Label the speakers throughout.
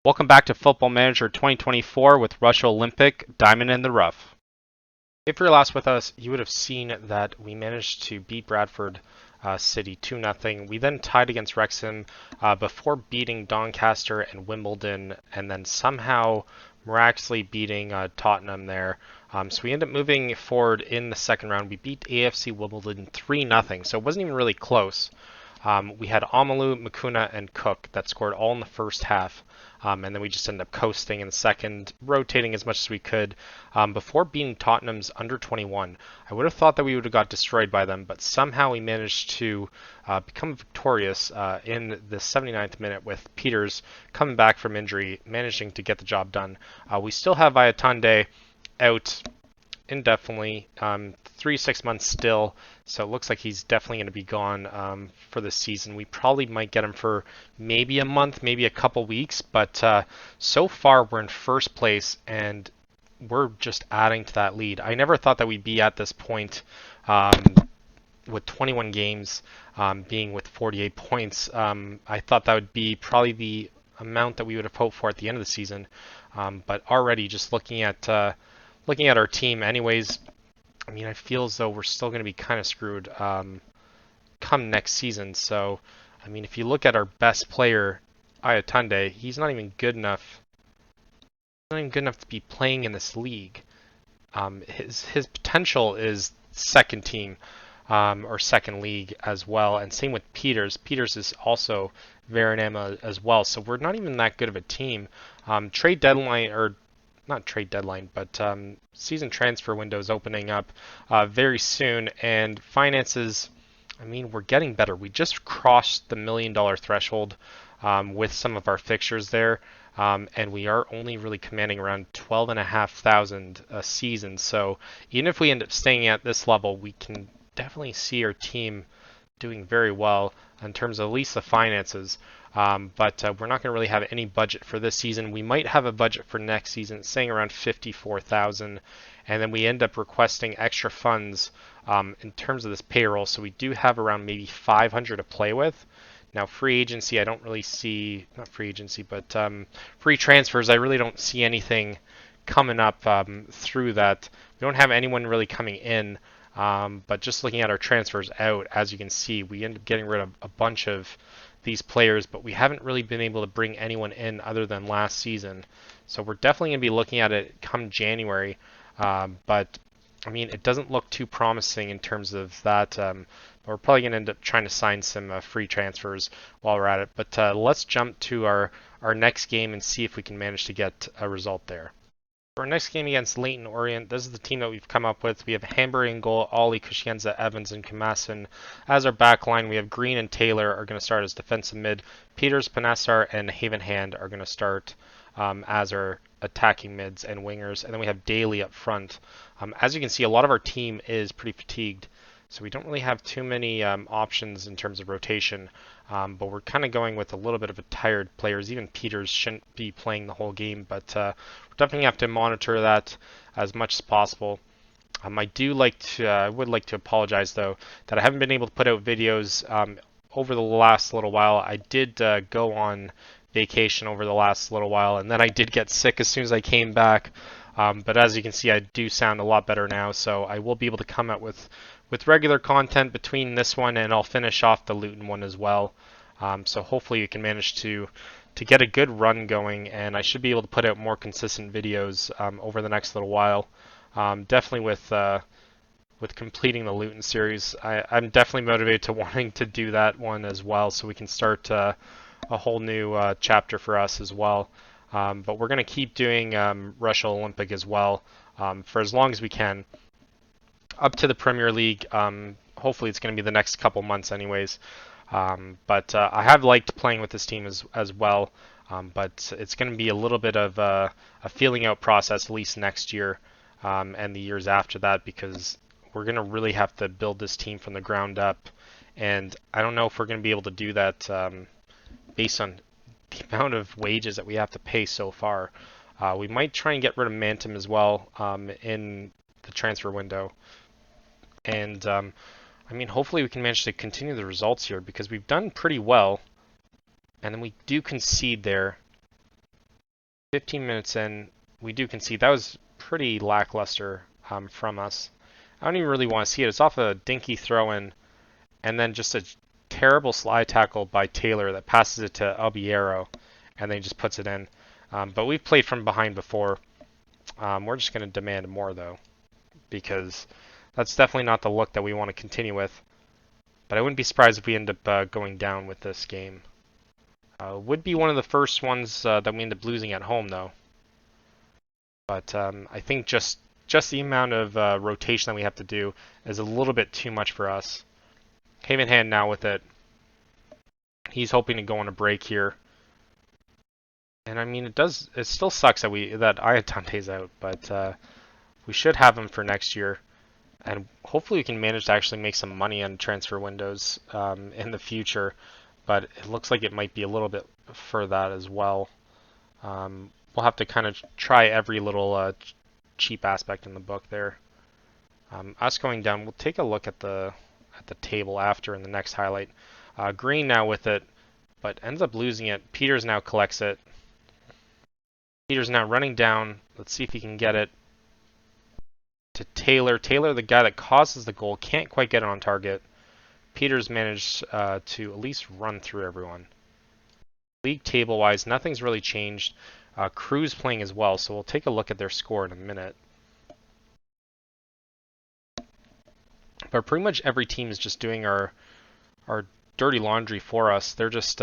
Speaker 1: Welcome back to Football Manager 2024 with Rushall Olympic, Diamond in the Rough. If you're last with us, you would have seen that we managed to beat Bradford City 2-0. We then tied against Wrexham before beating Doncaster and Wimbledon, and then somehow miraculously beating Tottenham there. So we ended up moving forward in the second round. We beat AFC Wimbledon 3-0, so it wasn't even really close. We had Amalu, Makuna, and Cook that scored all in the first half. And then we just ended up coasting in the second, rotating as much as we could before beating Tottenham's under 21. I would have thought that we would have got destroyed by them, but somehow we managed to become victorious in the 79th minute with Peters coming back from injury, managing to get the job done. We still have Ayatunde out indefinitely, 3 to 6 months still, so it looks like he's definitely going to be gone for the season. We probably might get him for maybe a month, maybe a couple weeks, but so far we're in first place and we're just adding to that lead. I never thought that we'd be at this point with 21 games, being with 48 points. I thought that would be probably the amount that we would have hoped for at the end of the season, but already just looking at our team anyways, I mean, I feel as though we're still going to be kind of screwed come next season. So, I mean, if you look at our best player, Ayatunde, he's not even good enough. Not even good enough to be playing in this league. His potential is second team or second league as well, and same with Peters. Peters is also Veronema as well. So we're not even that good of a team. Trade deadline or not trade deadline, but season transfer window is opening up very soon, and finances, I mean, we're getting better. We just crossed the $1 million threshold with some of our fixtures there, and we are only really commanding around 12,500 a season. So even if we end up staying at this level, we can definitely see our team doing very well in terms of at least the finances. But we're not going to really have any budget for this season. We might have a budget for next season, saying around 54,000, and then we end up requesting extra funds in terms of this payroll. So we do have around maybe 500 to play with. Now, free agency, I don't really see, not free agency, but free transfers, I really don't see anything coming up through that. We don't have anyone really coming in. But just looking at our transfers out, as you can see, we end up getting rid of a bunch of these players, but we haven't really been able to bring anyone in other than last season. So we're definitely going to be looking at it come January. But I mean, it doesn't look too promising in terms of that. We're probably going to end up trying to sign some free transfers while we're at it. But let's jump to our next game and see if we can manage to get a result there. For our next game against Leyton Orient, this is the team that we've come up with. We have Hambury in goal, Ollie, Kushienza, Evans, and Kamasin. As our back line, we have Green and Taylor are going to start as defensive mid. Peters, Panassar, and Haven Hand are going to start as our attacking mids and wingers. And then we have Daly up front. As you can see, a lot of our team is pretty fatigued, so we don't really have too many options in terms of rotation. But we're kind of going with a little bit of a tired players. Even Peters shouldn't be playing the whole game, but we're definitely have to monitor that as much as possible. I would like to apologize though that I haven't been able to put out videos over the last little while. I did go on vacation over the last little while, and then I did get sick as soon as I came back. But as you can see, I do sound a lot better now, so I will be able to come out with regular content between this one, and I'll finish off the Luton one as well. So hopefully you can manage to get a good run going, and I should be able to put out more consistent videos over the next little while. Definitely with completing the Luton series, I'm definitely motivated to wanting to do that one as well, so we can start a whole new chapter for us as well. But we're going to keep doing Rushall Olympic as well for as long as we can. Up to the Premier League. Hopefully it's going to be the next couple months anyways. But I have liked playing with this team as well. But it's going to be a little bit of a feeling out process, at least next year and the years after that, because we're going to really have to build this team from the ground up. And I don't know if we're going to be able to do that based on the amount of wages that we have to pay so far. We might try and get rid of Mantum as well in the transfer window. And I mean, hopefully we can manage to continue the results here because we've done pretty well. And then we do concede there. 15 minutes in, we do concede. That was pretty lackluster from us. I don't even really want to see it. It's off a dinky throw-in, and then just a terrible slide tackle by Taylor that passes it to Albiero, and then he just puts it in. But we've played from behind before. We're just going to demand more, though, because that's definitely not the look that we want to continue with. But I wouldn't be surprised if we end up going down with this game. Would be one of the first ones that we end up losing at home, though. But I think just the amount of rotation that we have to do is a little bit too much for us. Havenhand now with it. He's hoping to go on a break here. And I mean, it still sucks that Ayatante's out, but we should have him for next year. And hopefully we can manage to actually make some money on transfer windows in the future. But it looks like it might be a little bit for that as well. We'll have to kind of try every little cheap aspect in the book there. Us going down, we'll take a look at the table after in the next highlight. Green now with it, but ends up losing it. Peters now collects it. Peters now running down. Let's see if he can get it to Taylor. Taylor, the guy that causes the goal, can't quite get it on target. Peters managed to at least run through everyone. League table-wise, nothing's really changed. Crew's playing as well, so we'll take a look at their score in a minute. But pretty much every team is just doing our dirty laundry for us. They're just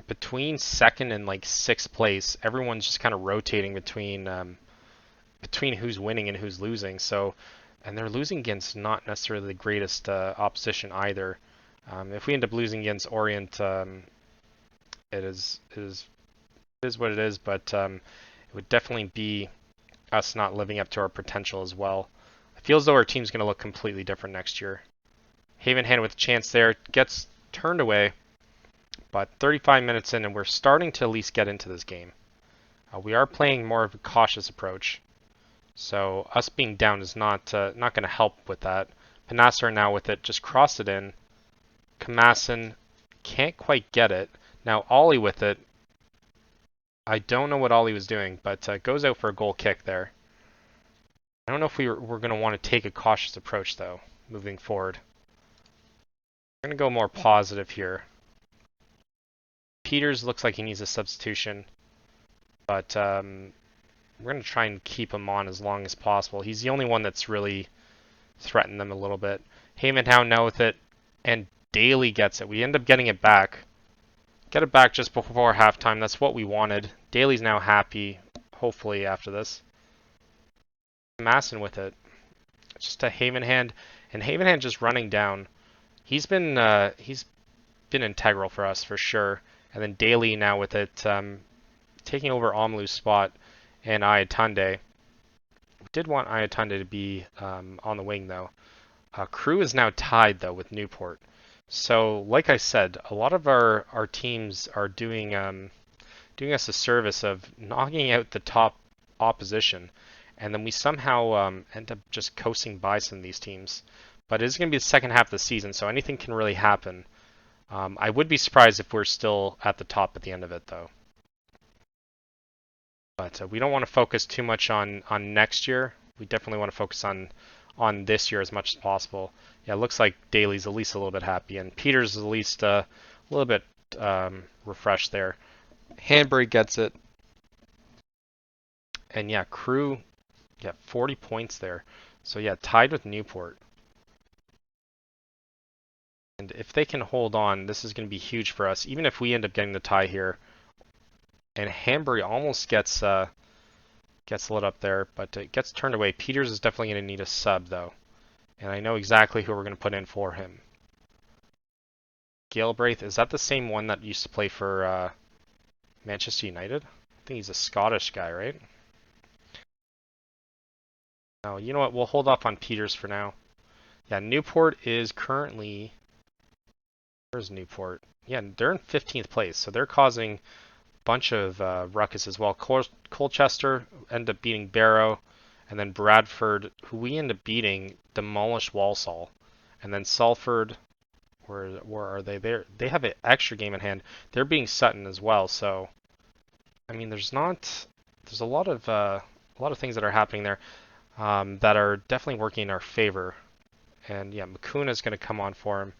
Speaker 1: between second and like sixth place. Everyone's just kind of rotating between who's winning and who's losing. So, and they're losing against not necessarily the greatest opposition either. If we end up losing against Orient, it is what it is. But it would definitely be us not living up to our potential as well. It feels as though our team's going to look completely different next year. Havenhand with a chance there, gets turned away, but 35 minutes in and we're starting to at least get into this game. We are playing more of a cautious approach, so us being down is not going to help with that. Panasar now with it, just crossed it in. Kamasin can't quite get it. Now Ollie with it. I don't know what Ollie was doing, but goes out for a goal kick there. I don't know if we're going to want to take a cautious approach, though, moving forward. We're going to go more positive here. Peters looks like he needs a substitution, but we're going to try and keep him on as long as possible. He's the only one that's really threatened them a little bit. Havenhound now with it, and Daly gets it. We end up getting it back. Get it back just before halftime. That's what we wanted. Daly's now happy, hopefully, after this. Masson with it. Just a Havenhand, and Havenhand just running down. He's been integral for us for sure. And then Daly now with it, taking over Omlu's spot, and Ayatunde. We did want Ayatunde to be on the wing though. Crew is now tied though with Newport. So like I said, a lot of our teams are doing us a service of knocking out the top opposition. And then we somehow end up just coasting by some of these teams. But it's going to be the second half of the season, so anything can really happen. I would be surprised if we're still at the top at the end of it, though. But we don't want to focus too much on next year. We definitely want to focus on this year as much as possible. Yeah, it looks like Daly's at least a little bit happy, and Peters is at least a little bit refreshed there. Hanbury gets it. And yeah, Crew... Yeah, 40 points there. So yeah, tied with Newport. And if they can hold on, this is going to be huge for us. Even if we end up getting the tie here. And Hanbury almost gets lit up there, but it gets turned away. Peters is definitely going to need a sub, though. And I know exactly who we're going to put in for him. Galbraith, is that the same one that used to play for Manchester United? I think he's a Scottish guy, right? No, you know what? We'll hold off on Peters for now. Yeah, Newport is currently... Where's Newport? Yeah, they're in 15th place, so they're causing a bunch of ruckus as well. Colchester end up beating Barrow, and then Bradford, who we end up beating, demolished Walsall. And then Salford, where are they? They have an extra game in hand. They're beating Sutton as well, so... I mean, there's a lot of things that are happening there that are definitely working in our favor. And yeah, Makuna is going to come on for him.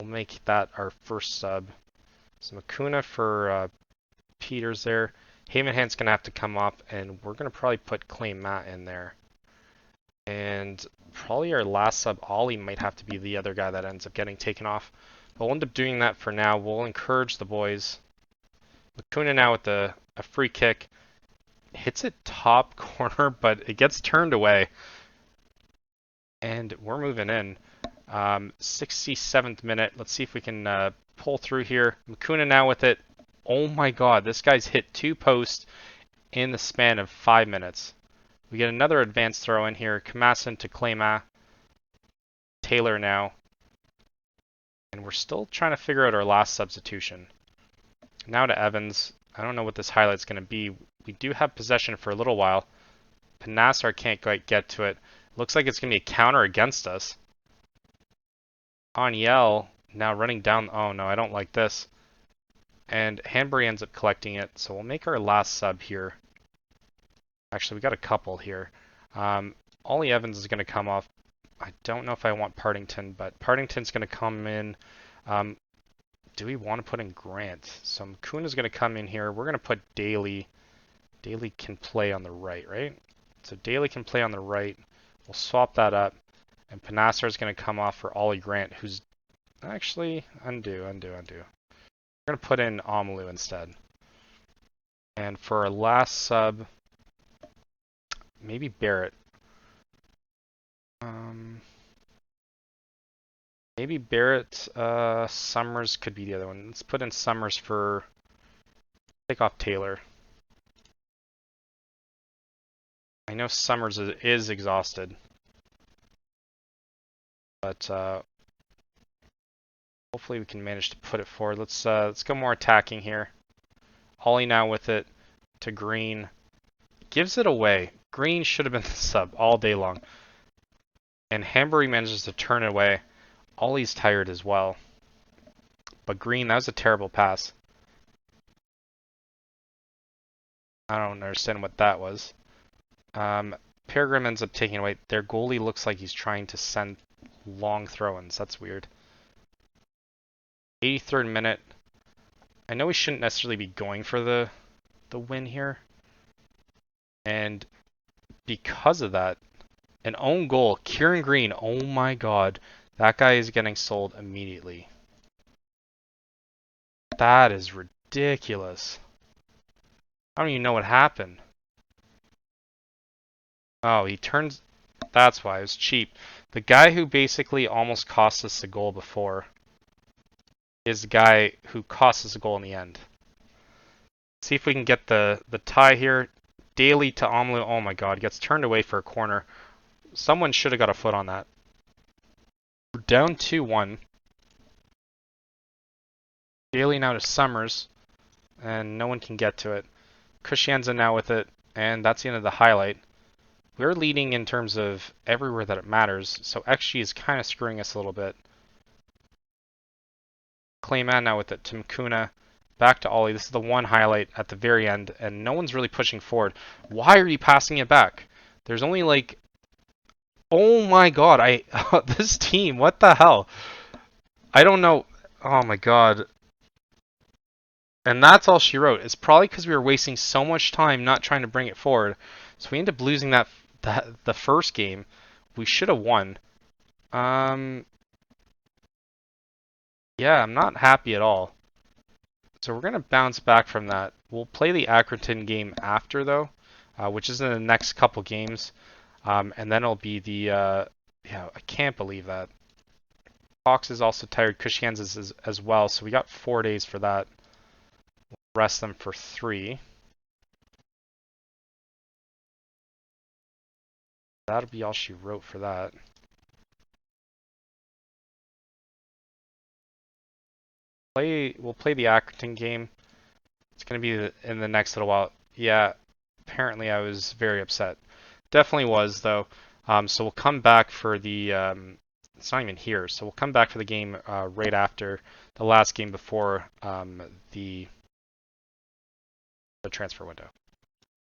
Speaker 1: We'll make that our first sub. So Makuna for Peters there. Havenhand's going to have to come up, and we're going to probably put Clay Matt in there. And probably our last sub, Ollie, might have to be the other guy that ends up getting taken off. But we'll end up doing that for now. We'll encourage the boys. Makuna now with a free kick. Hits it top corner, but it gets turned away. And we're moving in. 67th minute. Let's see if we can pull through here. Makuna now with it. Oh my god, this guy's hit 2 posts in the span of 5 minutes. We get another advanced throw in here. Kamasin to Klema. Taylor now. And we're still trying to figure out our last substitution. Now to Evans. I don't know what this highlight's going to be. We do have possession for a little while. Panassar can't quite get to it. Looks like it's going to be a counter against us. Aniel now running down. Oh no, I don't like this. And Hanbury ends up collecting it. So we'll make our last sub here. Actually, we got a couple here. Ollie Evans is going to come off. I don't know if I want Partington, but Partington's going to come in. Do we want to put in Grant? So Makuna's going to come in here. We're going to put Daly. Daly can play on the right? So Daly can play on the right. We'll swap that up. And Panassar is going to come off for Ollie Grant, who's actually undo. We're going to put in Amalu instead. And for our last sub, maybe Barrett. Maybe Barrett, Summers could be the other one. Let's put in Summers for, take off Taylor. I know Summers is exhausted. But hopefully we can manage to put it forward. Let's go more attacking here. Ollie now with it to Green. Gives it away. Green should have been the sub all day long. And Hanbury manages to turn it away. Ollie's tired as well. But Green, that was a terrible pass. I don't understand what that was. Peregrine ends up taking away. Their goalie looks like he's trying to send long throw-ins. That's weird. 83rd minute. I know we shouldn't necessarily be going for the win here. And because of that, an own goal. Kieran Green, oh my god. That guy is getting sold immediately. That is ridiculous. I don't even know what happened. Oh, he turns... That's why, it was cheap. The guy who basically almost cost us the goal before is the guy who cost us a goal in the end. See if we can get the tie here. Daly to Omlu. Oh my god, gets turned away for a corner. Someone should have got a foot on that. We're down 2-1. Daly now to Summers. And no one can get to it. Cushienza now with it. And that's the end of the highlight. We're leading in terms of everywhere that it matters. So XG is kind of screwing us a little bit. Clayman now with it to Makuna. Back to Ollie. This is the one highlight at the very end. And no one's really pushing forward. Why are you passing it back? There's only like... Oh my god, this team, what the hell? I don't know. Oh my god. And that's all she wrote. It's probably because we were wasting so much time not trying to bring it forward. So we end up losing the first game. We should have won. Yeah, I'm not happy at all. So we're going to bounce back from that. We'll play the Accrington game after, though, which is in the next couple games. And then it'll be the... yeah, I can't believe that. Fox is also tired. Cushians is as well. So we got 4 days for that. We'll rest them for 3. That'll be all she wrote for that. We'll play the Accrington game. It's going to be in the next little while. Yeah, apparently I was very upset. Definitely was, though. So we'll come back for the... it's not even here. So we'll come back for the game right after the last game before the the transfer window.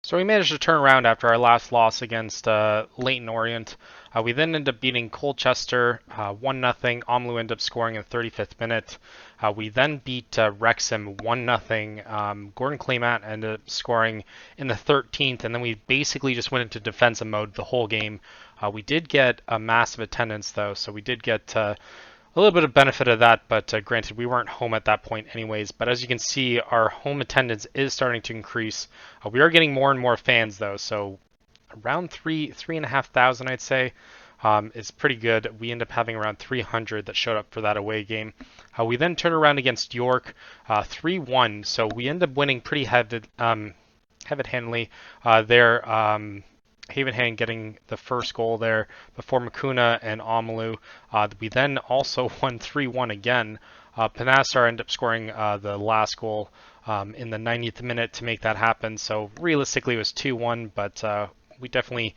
Speaker 1: So we managed to turn around after our last loss against Leyton Orient. We then ended up beating Colchester 1-0. Omloo ended up scoring in the 35th minute. We then beat Wrexham 1-0. Gordon Claymat ended up scoring in the 13th, and then we basically just went into defensive mode the whole game. We did get a massive attendance, though, so we did get a little bit of benefit of that, but granted, we weren't home at that point anyways. But as you can see, our home attendance is starting to increase. We are getting more and more fans, though, so around 3,500, I'd say, is pretty good. We end up having around 300 that showed up for that away game. We then turned around against York, 3-1, so we end up winning pretty heavy-handedly there. Havenhand getting the first goal there before Makuna and Omloo. We then also won 3-1 again. Panasar ended up scoring the last goal in the 90th minute to make that happen. So realistically it was 2-1, but we definitely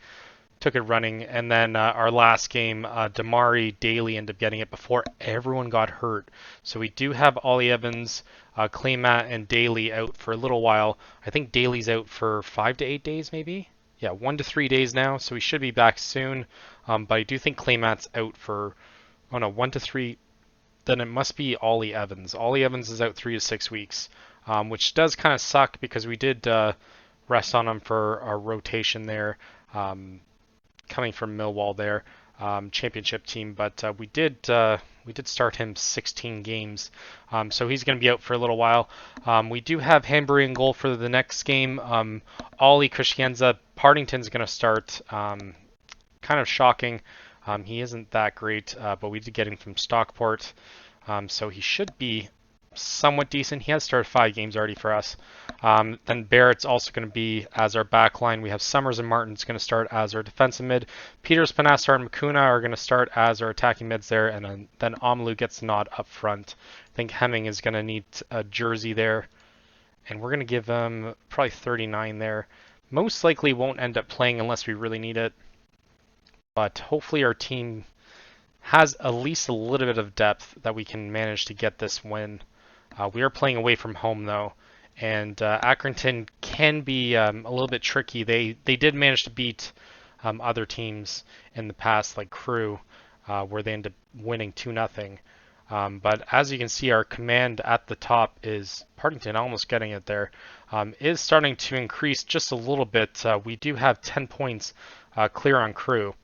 Speaker 1: took it running. And then our last game, Damari Daly ended up getting it before everyone got hurt. So we do have Ollie Evans, Claymat, and Daly out for a little while. I think Daly's out for 5 to 8 days maybe? Yeah, 1 to 3 days now, so we should be back soon. But I do think Claymat's out for, 1 to 3. Then it must be Ollie Evans. Ollie Evans is out 3 to 6 weeks, which does kind of suck because we did rest on him for our rotation there, coming from Millwall there, championship team. But we did start him 16 games, so he's going to be out for a little while. We do have Hanbury in goal for the next game. Ollie Christianza, Partington's going to start. Kind of shocking. He isn't that great, but we did get him from Stockport, so he should be somewhat decent. He has started 5 games already for us. Then Barrett's also going to be as our back line. We have Summers and Martin's going to start as our defensive mid. Peters, Panasar, and Makuna are going to start as our attacking mids there, and then Omloo gets the nod up front. I think Hemming is going to need a jersey there, and we're going to give him probably 39 there. Most likely won't end up playing unless we really need it, but hopefully our team has at least a little bit of depth that we can manage to get this win. We are playing away from home though, and Accrington can be a little bit tricky. They did manage to beat other teams in the past, like Crewe, where they ended up winning 2-0. But as you can see, our command at the top is Partington, almost getting it there, is starting to increase just a little bit. We do have 10 points clear on Crewe,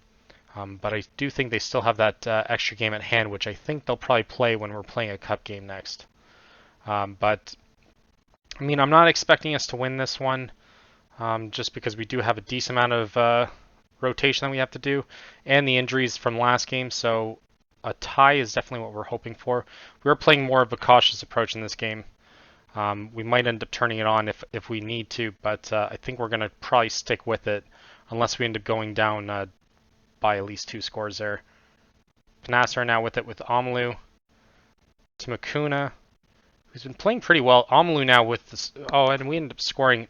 Speaker 1: but I do think they still have that extra game at hand, which I think they'll probably play when we're playing a cup game next. But I mean, I'm not expecting us to win this one, just because we do have a decent amount of rotation that we have to do, and the injuries from last game. So a tie is definitely what we're hoping for. We're playing more of a cautious approach in this game. We might end up turning it on if we need to, but I think we're going to probably stick with it unless we end up going down by at least 2 scores there. Panasar now with it with Omloo to Makuna, who's been playing pretty well. Omloo now with this. Oh, and we ended up scoring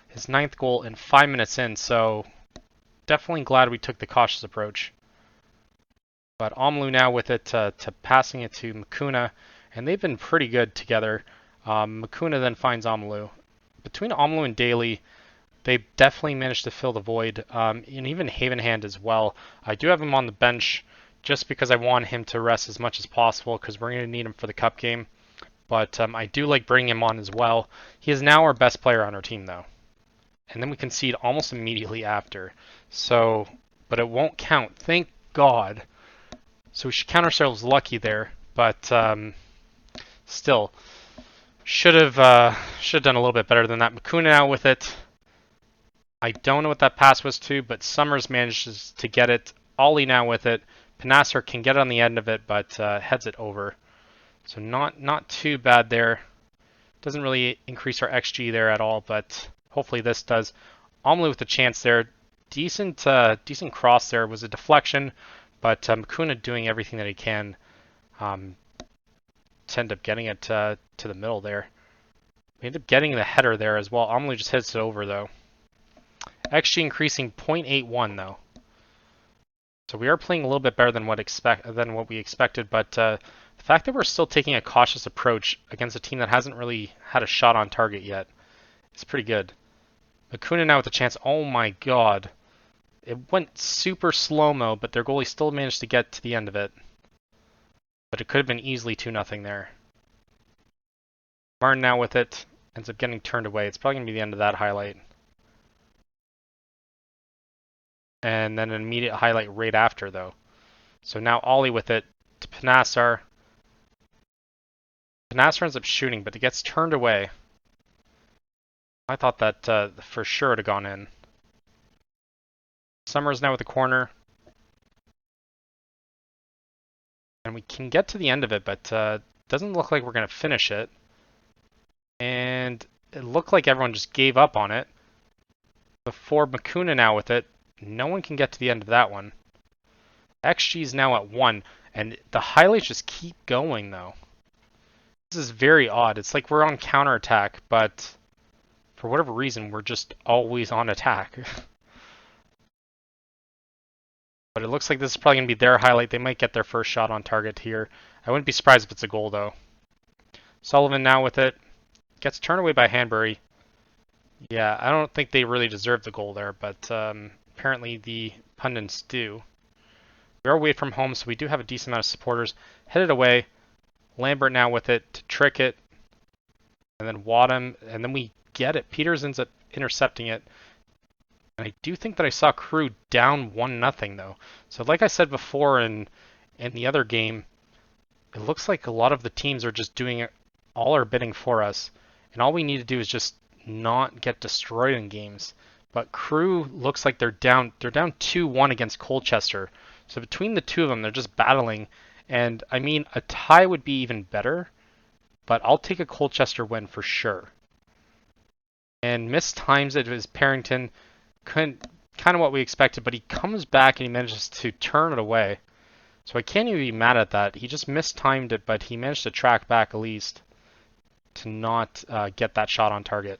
Speaker 1: his 9th goal in 5 minutes in, so definitely glad we took the cautious approach. But Omloo now with it to passing it to Makuna, and they've been pretty good together. Makuna then finds Omloo. Between Omloo and Daly, they definitely managed to fill the void, and even Havenhand as well. I do have him on the bench just because I want him to rest as much as possible because we're going to need him for the cup game. But I do like bringing him on as well. He is now our best player on our team, though. And then we concede almost immediately after. So, but it won't count. Thank God. So we should count ourselves lucky there. But still, should have done a little bit better than that. Makuna now with it. I don't know what that pass was to, but Summers manages to get it. Ollie now with it. Panasar can get on the end of it, but heads it over. So not too bad there. Doesn't really increase our XG there at all, but hopefully this does. Omloo with a chance there. Decent cross there. Was a deflection, but Makuna doing everything that he can to end up getting it to the middle there. We end up getting the header there as well. Omloo just hits it over though. XG increasing 0.81 though. So we are playing a little bit better than what we expected, but the fact that we're still taking a cautious approach against a team that hasn't really had a shot on target yet It's pretty good. Acuna now with a chance. Oh my god. It went super slow-mo, but their goalie still managed to get to the end of it. But it could have been easily 2-0 there. Martin now with it. Ends up getting turned away. It's probably going to be the end of that highlight. And then an immediate highlight right after, though. So now Ollie with it to Panassar. Panassar ends up shooting, but it gets turned away. I thought that for sure would have gone in. Summers now with the corner. And we can get to the end of it, but doesn't look like we're going to finish it. And it looked like everyone just gave up on it. Before Makuna now with it. No one can get to the end of that one. XG is now at 1, and the highlights just keep going, though. This is very odd. It's like we're on counterattack, but for whatever reason, we're just always on attack. But it looks like this is probably going to be their highlight. They might get their first shot on target here. I wouldn't be surprised if it's a goal, though. Sullivan now with it. Gets turned away by Hanbury. Yeah, I don't think they really deserve the goal there, but apparently the pundits do. We are away from home, so we do have a decent amount of supporters. Headed away. Lambert now with it to trick it. And then Wadham. And then we get it. Peters ends up intercepting it. And I do think that I saw Crew down 1-0 though. So like I said before in the other game, it looks like a lot of the teams are just doing all our bidding for us. And all we need to do is just not get destroyed in games. But Crew looks like they're down 2-1 against Colchester. So between the two of them, they're just battling. And I mean, a tie would be even better, but I'll take a Colchester win for sure. And mistimes it as Parrington, kind of what we expected, but he comes back and he manages to turn it away. So I can't even be mad at that. He just mistimed it, but he managed to track back at least to not get that shot on target.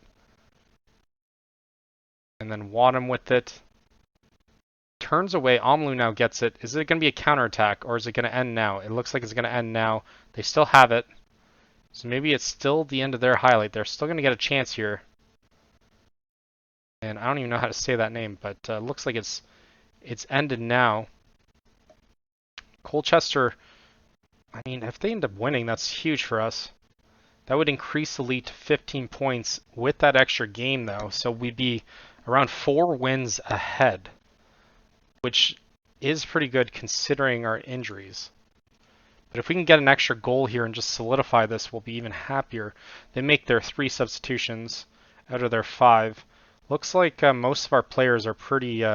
Speaker 1: And then Wadham with it. Turns away. Omlu now gets it. Is it going to be a counterattack or is it going to end now? It looks like it's going to end now. They still have it. So maybe it's still the end of their highlight. They're still going to get a chance here. And I don't even know how to say that name, but looks like it's ended now. Colchester, I mean, if they end up winning, that's huge for us. That would increase the lead to 15 points with that extra game, though. So we'd be around 4 wins ahead, which is pretty good considering our injuries. But if we can get an extra goal here and just solidify this, we'll be even happier. They make their 3 substitutions out of their 5. Looks like most of our players are pretty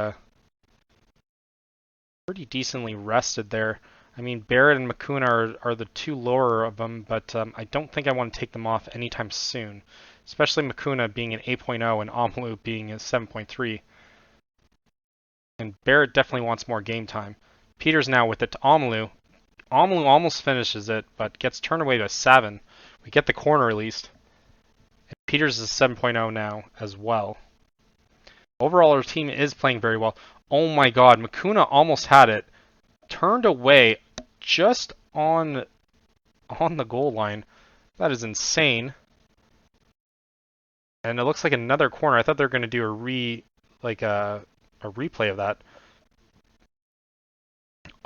Speaker 1: decently rested there. I mean, Barrett and Makuna are the 2 lower of them, but I don't think I want to take them off anytime soon. Especially Makuna being an 8.0 and Omlu being a 7.3. And Barrett definitely wants more game time. Peters now with it to Omlu. Omlu almost finishes it, but gets turned away to a 7. We get the corner at least. And Peters is a 7.0 now as well. Overall, our team is playing very well. Oh my god, Makuna almost had it. Turned away just on the goal line. That is insane. And it looks like another corner. I thought they were going to do a replay of that.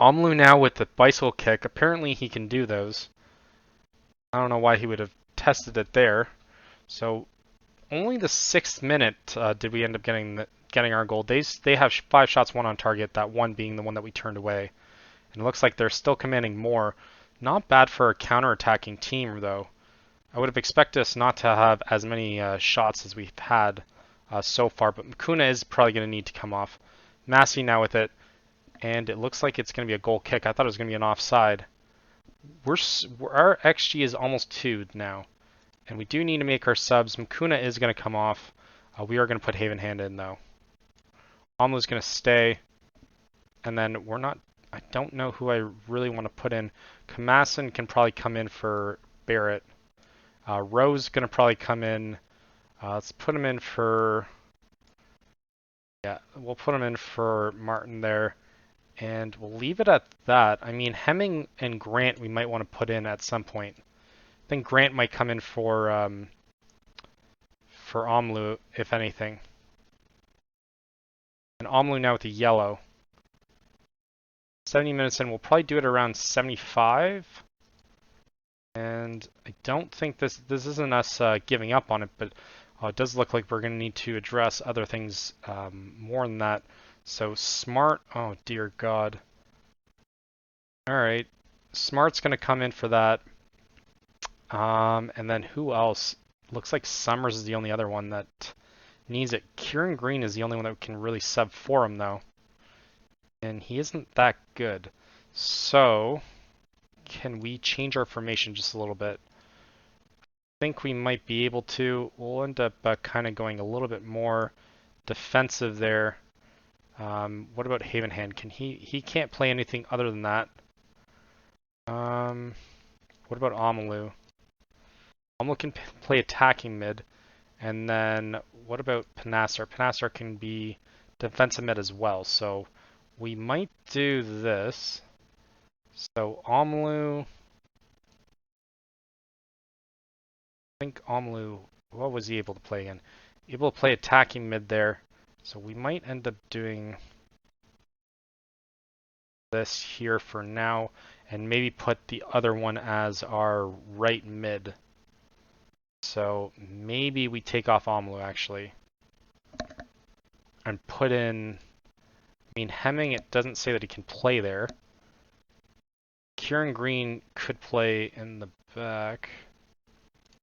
Speaker 1: Omlu now with the bicycle kick. Apparently he can do those. I don't know why he would have tested it there. So only the 6th minute did we end up getting our goal. They have 5 shots, 1 on target, that one being the one that we turned away. And it looks like they're still commanding more. Not bad for a counter-attacking team, though. I would have expected us not to have as many shots as we've had so far, but Makuna is probably going to need to come off. Massey now with it, and it looks like it's going to be a goal kick. I thought it was going to be an offside. Our XG is almost 2 now, and we do need to make our subs. Makuna is going to come off. We are going to put Haven Hand in, though. Omlu's going to stay, and then I don't know who I really want to put in. Kamasin can probably come in for Barrett. Rose going to probably come in. Let's put him in for... Yeah, we'll put him in for Martin there. And we'll leave it at that. I mean, Hemming and Grant we might want to put in at some point. I think Grant might come in for for Omlu, if anything. And Omlu now with the yellow. 70 minutes in, we'll probably do it around 75. And I don't think this isn't us giving up on it, but it does look like we're going to need to address other things more than that. So Smart, oh dear God. Alright, Smart's going to come in for that. And then who else? Looks like Summers is the only other one that needs it. Kieran Green is the only one that can really sub for him, though. And he isn't that good. So, can we change our formation just a little bit? I think we might be able to. We'll end up kind of going a little bit more defensive there. What about Havenhand? Can he can't play anything other than that. What about Amalu? Amalu can play attacking mid. And then what about Panasar? Panasar can be defensive mid as well. So we might do this. So Amalu, I think Amalu, what was he able to play again? Able to play attacking mid there. So we might end up doing this here for now, and maybe put the other one as our right mid. So maybe we take off Amalu actually, and put in, I mean Hemming, it doesn't say that he can play there. Kieran Green could play in the back.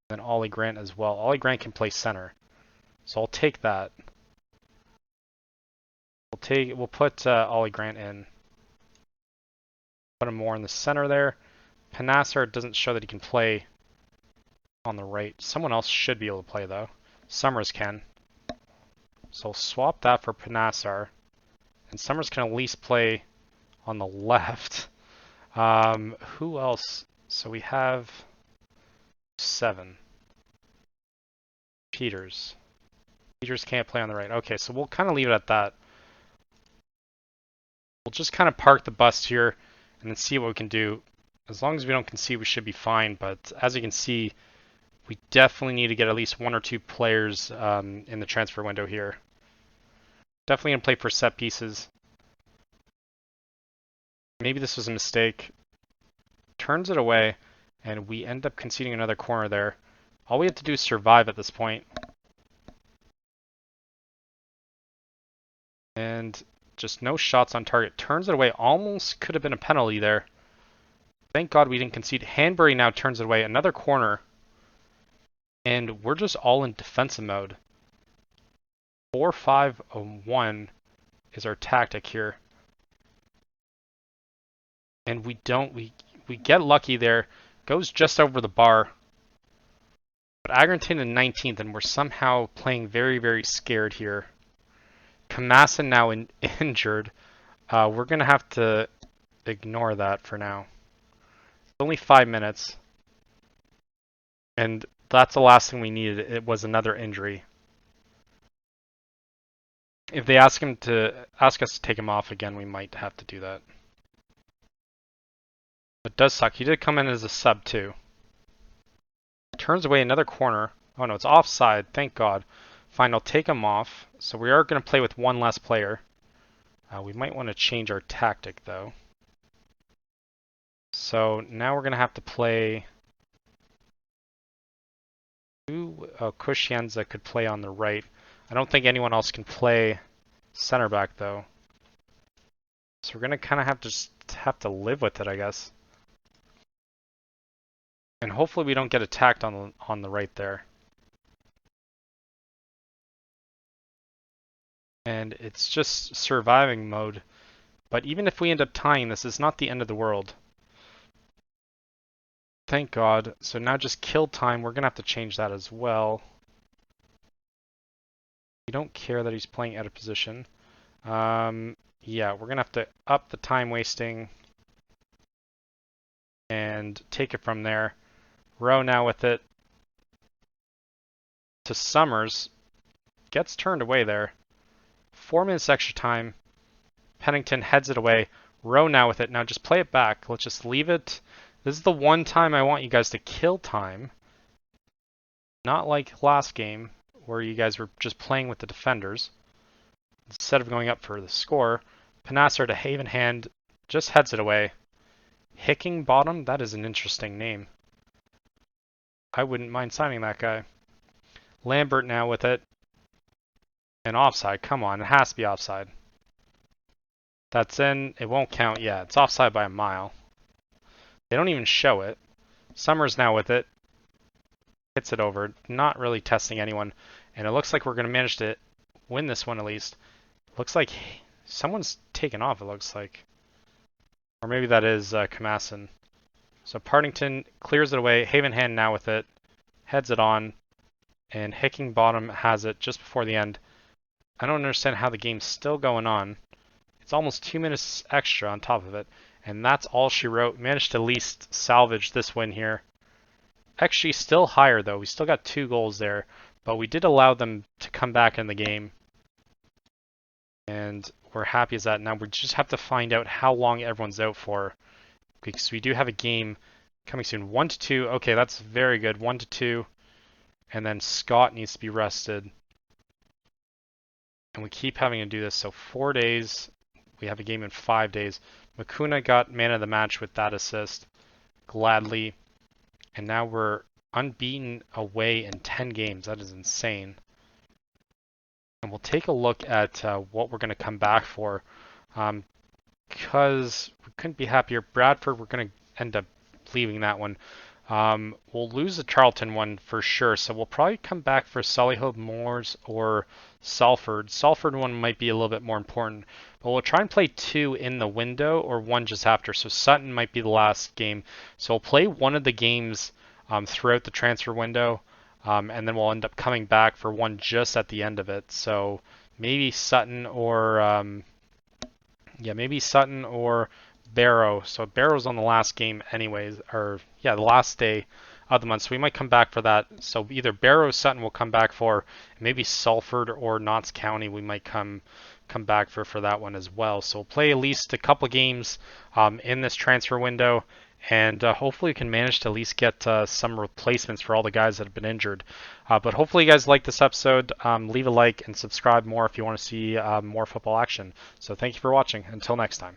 Speaker 1: And then Ollie Grant as well. Ollie Grant can play center. So I'll take that. We'll put Ollie Grant in. Put him more in the center there. Panasar doesn't show that he can play on the right. Someone else should be able to play though. Summers can. So I'll swap that for Panasar. And Summers can at least play on the left. Who else? So we have 7. Peters. Peters can't play on the right. Okay, so we'll kind of leave it at that. We'll just kind of park the bus here and then see what we can do. As long as we don't concede, we should be fine. But as you can see, we definitely need to get at least 1 or 2 players in the transfer window here. Definitely going to play for set pieces. Maybe this was a mistake. Turns it away, and we end up conceding another corner there. All we have to do is survive at this point. And just no shots on target. Turns it away. Almost could have been a penalty there. Thank God we didn't concede. Hanbury now turns it away. Another corner. And we're just all in defensive mode. 4-5-1 is our tactic here. And we get lucky there. Goes just over the bar. But Agrington in 19th, and we're somehow playing very, very scared here. Kamasin now injured. We're going to have to ignore that for now. It's only 5 minutes. And that's the last thing we needed. It was another injury. If they ask us to take him off again, we might have to do that. It does suck. He did come in as a sub too. Turns away another corner. Oh no, it's offside. Thank God. Fine, I'll take him off. So we are going to play with 1 less player. We might want to change our tactic though. So now we're going to have to play... Kushienza could play on the right. I don't think anyone else can play center back though. So we're going to kind of have to live with it, I guess. And hopefully we don't get attacked on the right there. And it's just surviving mode. But even if we end up tying, this is not the end of the world. Thank God. So now just kill time. We're going to have to change that as well. We don't care that he's playing out of position. Yeah, we're going to have to up the time wasting. And take it from there. Rowe now with it. To Summers. Gets turned away there. 4 minutes extra time. Pennington heads it away. Rowe now with it. Now just play it back. Let's just leave it. This is the one time I want you guys to kill time. Not like last game where you guys were just playing with the defenders. Instead of going up for the score, Panasser to Havenhand just heads it away. Hickingbottom, that is an interesting name. I wouldn't mind signing that guy. Lambert now with it. And offside, come on, it has to be offside. That's in, it won't count, yeah, it's offside by a mile. They don't even show it. Summers now with it. Hits it over, not really testing anyone. And it looks like we're going to manage to win this one at least. Looks like someone's taken off, it looks like. Or maybe that is Camasson. So Partington clears it away. Havenhand now with it. Heads it on. And Hickingbottom has it just before the end. I don't understand how the game's still going on. It's almost 2 minutes extra on top of it. And that's all she wrote. Managed to at least salvage this win here. XG still higher though. We still got 2 goals there. But we did allow them to come back in the game. And we're happy as that. Now we just have to find out how long everyone's out for. Because we do have a game coming soon. 1-2. Okay, that's very good. 1-2. And then Scott needs to be rested. And we keep having to do this. So 4 days. We have a game in 5 days. Makuna got man of the match with that assist. Gladly. And now we're unbeaten away in 10 games. That is insane. And we'll take a look at what we're going to come back for. Because we couldn't be happier. Bradford, we're going to end up leaving that one. We'll lose the Charlton one for sure. So we'll probably come back for Solihull, Moors, or Salford. Salford one might be a little bit more important. But we'll try and play 2 in the window or 1 just after. So Sutton might be the last game. So we'll play one of the games throughout the transfer window. And then we'll end up coming back for 1 just at the end of it. So maybe Sutton or maybe Sutton or Barrow. So Barrow's on the last game anyways, or the last day of the month. So we might come back for that. So either Barrow or Sutton will come back for. Maybe Salford or Notts County we might come back for that one as well. So we'll play at least a couple games in this transfer window. And hopefully we can manage to at least get some replacements for all the guys that have been injured. But hopefully you guys like this episode. Leave a like and subscribe more if you want to see more football action. So thank you for watching. Until next time.